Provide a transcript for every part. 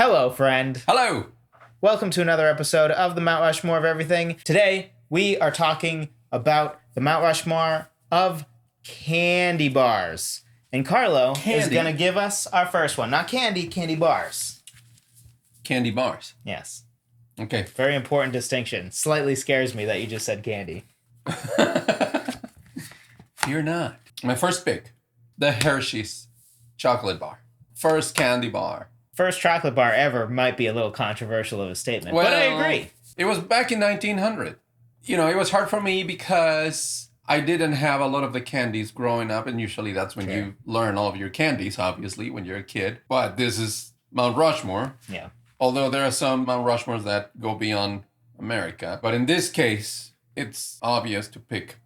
Hello, friend. Hello. Welcome to another episode of the Mount Rushmore of Everything. Today, we are talking about the Mount Rushmore of candy bars. And Carlo is going to give us our first one. Not candy, candy bars. Candy bars. Yes. Okay. Very important distinction. Slightly scares me that you just said candy. Fear not. My first pick, the Hershey's chocolate bar. First candy bar. First chocolate bar ever might be a little controversial of a statement, but I agree. It was back in 1900. You know, it was hard for me because I didn't have a lot of the candies growing up, and usually that's when you learn all of your candies, obviously, when you're a kid. But this is Mount Rushmore. Yeah. Although there are some Mount Rushmores that go beyond America. But in this case, it's obvious to pick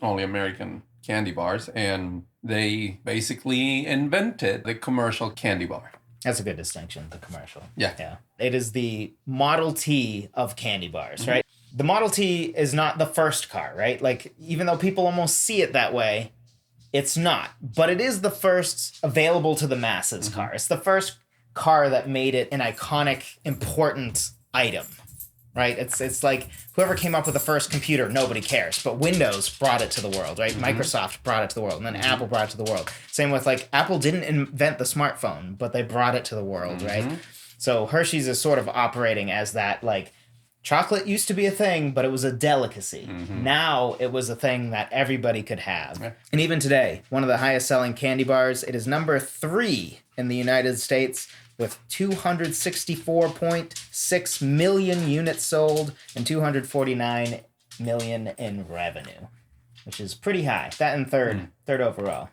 only American candy bars, and they basically invented the commercial candy bar. That's a good distinction, the commercial. Yeah. It is the Model T of candy bars, right? The Model T is not the first car, right? Like, even though people almost see it that way, it's not. But it is the first available to the masses car. It's the first car that made it an iconic, important item, right? It's like whoever came up with the first computer, nobody cares. But Windows brought it to the world, right? Microsoft brought it to the world, and then Apple brought it to the world. Same with, like, Apple didn't invent the smartphone, but they brought it to the world, right? So Hershey's is sort of operating as that, like, chocolate used to be a thing, but it was a delicacy. Now it was a thing that everybody could have. Yeah. And even today, one of the highest selling candy bars, it is number 3 in the United States with 264.6 million units sold and 249 million in revenue, which is pretty high. That in third overall.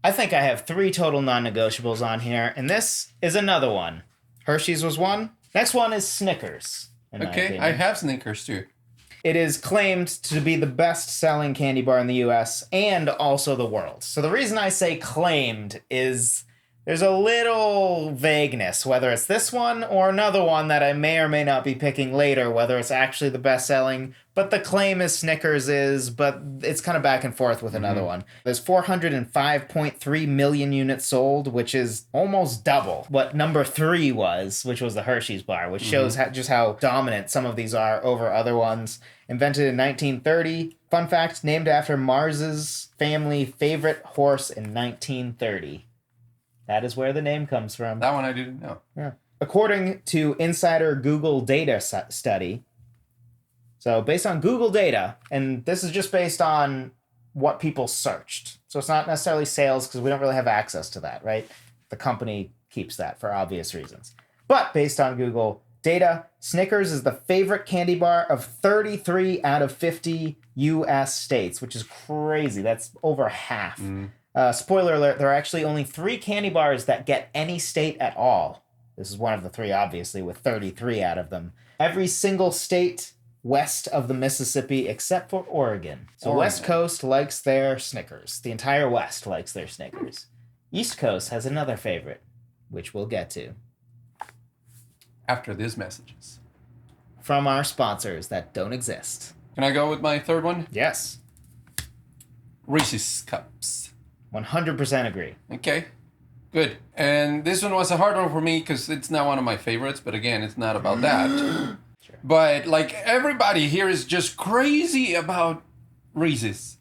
I think I have 3 total non-negotiables on here, and this is another one. Hershey's was one. Next one is Snickers. Okay, I have Snickers too. It is claimed to be the best-selling candy bar in the U.S. and also the world. So the reason I say claimed is there's a little vagueness, whether it's this one or another one that I may or may not be picking later, whether it's actually the best-selling. But the claim is Snickers is, but it's kind of back and forth with another one. There's 405.3 million units sold, which is almost double what number 3 was, which was the Hershey's bar, which shows just how dominant some of these are over other ones. Invented in 1930. Fun fact, named after Mars's family favorite horse in 1930. That is where the name comes from. That one I didn't know. Yeah. According to Insider Google data study, so based on Google data, and this is just based on what people searched. So it's not necessarily sales because we don't really have access to that, right? The company keeps that for obvious reasons. But based on Google data, Snickers is the favorite candy bar of 33 out of 50 U.S. states, which is crazy. That's over half. Spoiler alert, there are actually only 3 candy bars that get any state at all. This is one of the 3, obviously, with 33 out of them. Every single state west of the Mississippi except for Oregon. So West Coast likes their Snickers. The entire West likes their Snickers. East Coast has another favorite, which we'll get to after these messages from our sponsors that don't exist. Can I go with my third one? Yes. Reese's Cups. 100% agree. Okay, good. And this one was a hard one for me because it's not one of my favorites, but again, it's not about that. Sure. But, like, everybody here is just crazy about Reese's.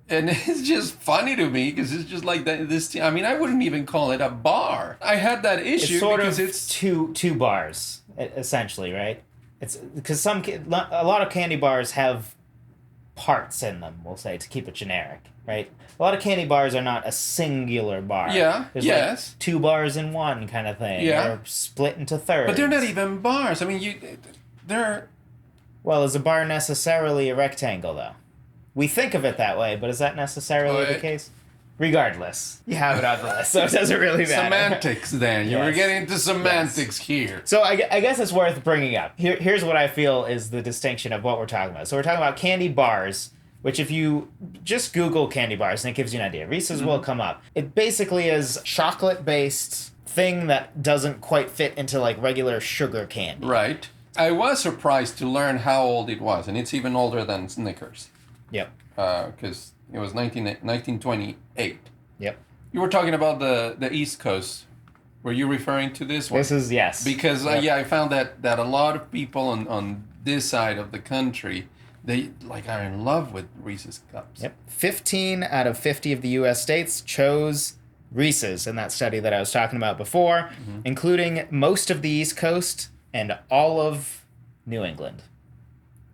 And it's just funny to me because it's just like this. I mean, I wouldn't even call it a bar. I had that issue because it's two bars, essentially, right? It's because a lot of candy bars have parts in them, we'll say, to keep it generic, right? A lot of candy bars are not a singular bar. Yeah, There's like 2 bars in one kind of thing. Yeah. Or split into thirds. But they're not even bars. I mean, they're... Well, is a bar necessarily a rectangle, though? We think of it that way, but is that necessarily the case? Regardless, you have it on the list, so it doesn't really matter. Semantics, then. You were getting into semantics here. So I guess it's worth bringing up. Here's what I feel is the distinction of what we're talking about. So we're talking about candy bars, which if you just Google candy bars, and it gives you an idea. Reese's will come up. It basically is chocolate-based thing that doesn't quite fit into, like, regular sugar candy. Right. I was surprised to learn how old it was, and it's even older than Snickers. Yep. Because it was 1928. Yep. You were talking about the East Coast Were you referring to this one? This is, yes. Because, Yep. I found that a lot of people on this side of the country, they are in love with Reese's Cups. Yep. 15 out of 50 of the U.S. states chose Reese's in that study that I was talking about before, including most of the East Coast and all of New England.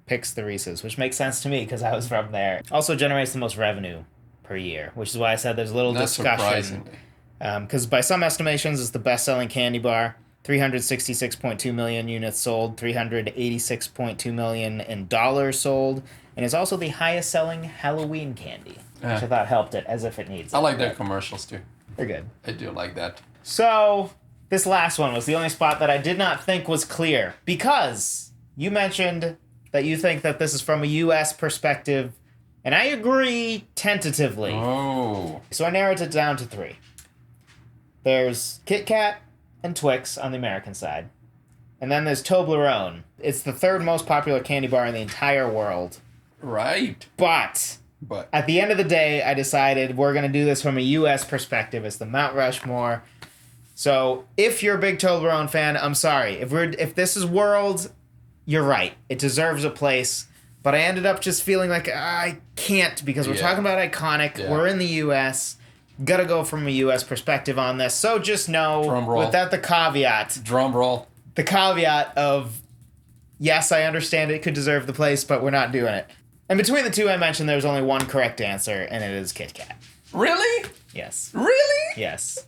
Picks the Reese's, which makes sense to me because I was from there. Also generates the most revenue per year, which is why I said there's a little Not discussion. surprisingly. Because by some estimations, it's the best-selling candy bar. 366.2 million units sold, 386.2 million in dollars sold, and it's also the highest-selling Halloween candy, which I thought helped it as if it needs it. I like their commercials too. They're good. I do like that. So, this last one was the only spot that I did not think was clear, because you mentioned that you think that this is from a U.S. perspective, and I agree tentatively. Oh. So I narrowed it down to 3. There's Kit Kat and Twix on the American side. And then there's Toblerone. It's the 3rd most popular candy bar in the entire world. Right. But But at the end of the day, I decided we're going to do this from a U.S. perspective. It's the Mount Rushmore. So if you're a big Toblerone fan, I'm sorry. If this is world, you're right. It deserves a place. But I ended up just feeling like I can't because we're talking about iconic. Yeah. We're in the U.S. Gotta go from a U.S. perspective on this. So just know, Drum roll. without the caveat, drum roll. the caveat of, yes, I understand it could deserve the place, but we're not doing it. And between the two I mentioned, there's only one correct answer, and it is Kit Kat. Really? Yes. Really? Yes.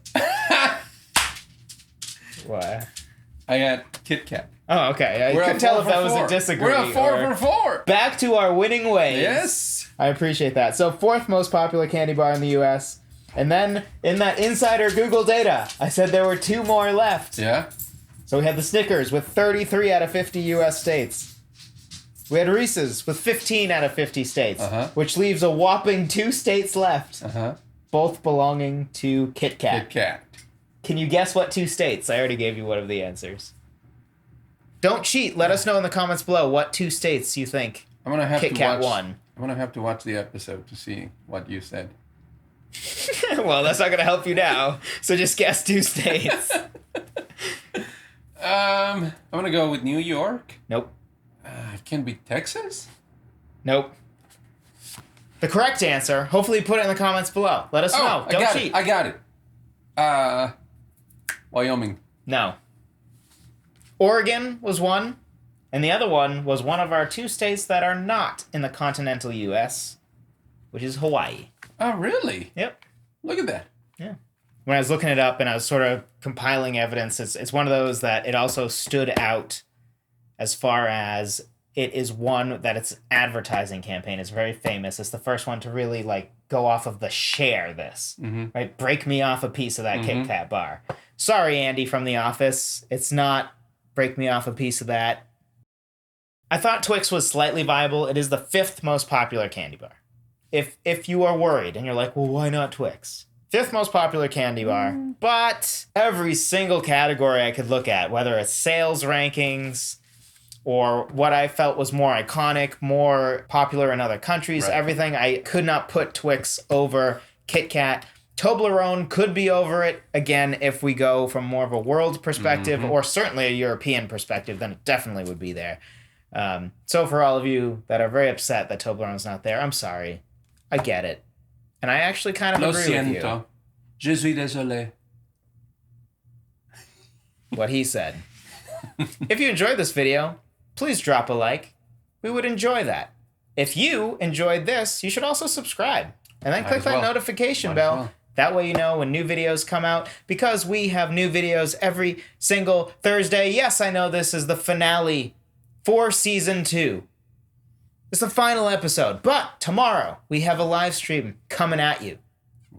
What? I had Kit Kat. Oh, okay. I We're couldn't at tell 4 if that for was 4. a disagree. We're at 4 or- for 4. Back to our winning ways. Yes. I appreciate that. So 4th most popular candy bar in the U.S. And then in that insider Google data, I said there were 2 more left. Yeah. So we had the Snickers with 33 out of 50 U.S. states. We had Reese's with 15 out of 50 states, which leaves a whopping 2 states left, both belonging to Kit Kat. Kit Kat. Can you guess what 2 states? I already gave you one of the answers. Don't cheat. Let us know in the comments below what 2 states you think I'm gonna have Kit to Kat watch. won. I'm gonna have to watch the episode to see what you said. Well, that's not going to help you now. So just guess 2 states. I'm gonna go with New York. Nope. It can be Texas. Nope. The correct answer, hopefully put it in the comments below. Let us know. Don't cheat. I got it. Wyoming. No. Oregon was one, and the other one was one of our 2 states that are not in the continental U.S., which is Hawaii. Oh, really? Yep. Look at that. Yeah. When I was looking it up and I was sort of compiling evidence, it's one of those that it also stood out as far as it is one that its advertising campaign is very famous. It's the first one to really go off of the share this, right? Break me off a piece of that Kit Kat bar. Sorry, Andy from The Office. It's not break me off a piece of that. I thought Twix was slightly viable. It is the 5th most popular candy bar. If you are worried and you're like, well, why not Twix? 5th most popular candy bar. But every single category I could look at, whether it's sales rankings or what I felt was more iconic, more popular in other countries, everything, I could not put Twix over Kit Kat. Toblerone could be over it, again, if we go from more of a world perspective or certainly a European perspective, then it definitely would be there. So for all of you that are very upset that Toblerone's not there, I'm sorry. I get it. And I actually kind of agree with you. Je suis désolé. What he said. If you enjoyed this video, please drop a like. We would enjoy that. If you enjoyed this, you should also subscribe. And then click that notification bell. That way you know when new videos come out. Because we have new videos every single Thursday. Yes, I know this is the finale for Season 2. It's the final episode. But tomorrow, we have a live stream coming at you.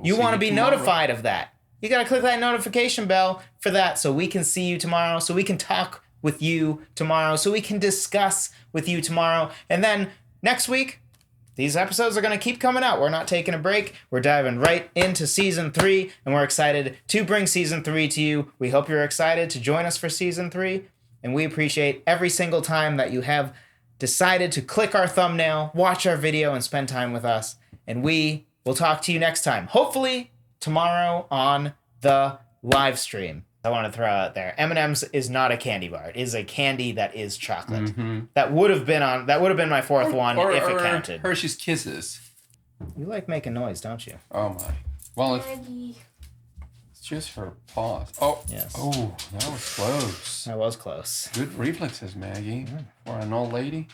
You want to be notified of that. You got to click that notification bell for that so we can see you tomorrow, so we can talk with you tomorrow, so we can discuss with you tomorrow. And then next week, these episodes are going to keep coming out. We're not taking a break. We're diving right into Season 3, and we're excited to bring Season 3 to you. We hope you're excited to join us for Season 3, and we appreciate every single time that you have decided to click our thumbnail, watch our video, and spend time with us. And we will talk to you next time. Hopefully tomorrow on the live stream. I want to throw out there. M&M's is not a candy bar. It is a candy that is chocolate. Mm-hmm. That would have been my fourth one if it counted. Hershey's Kisses. You like making noise, don't you? Oh my. Well, Maggie. it's just her paws. Oh. Yes. Oh, that was close. That was close. Good reflexes, Maggie. For an old lady.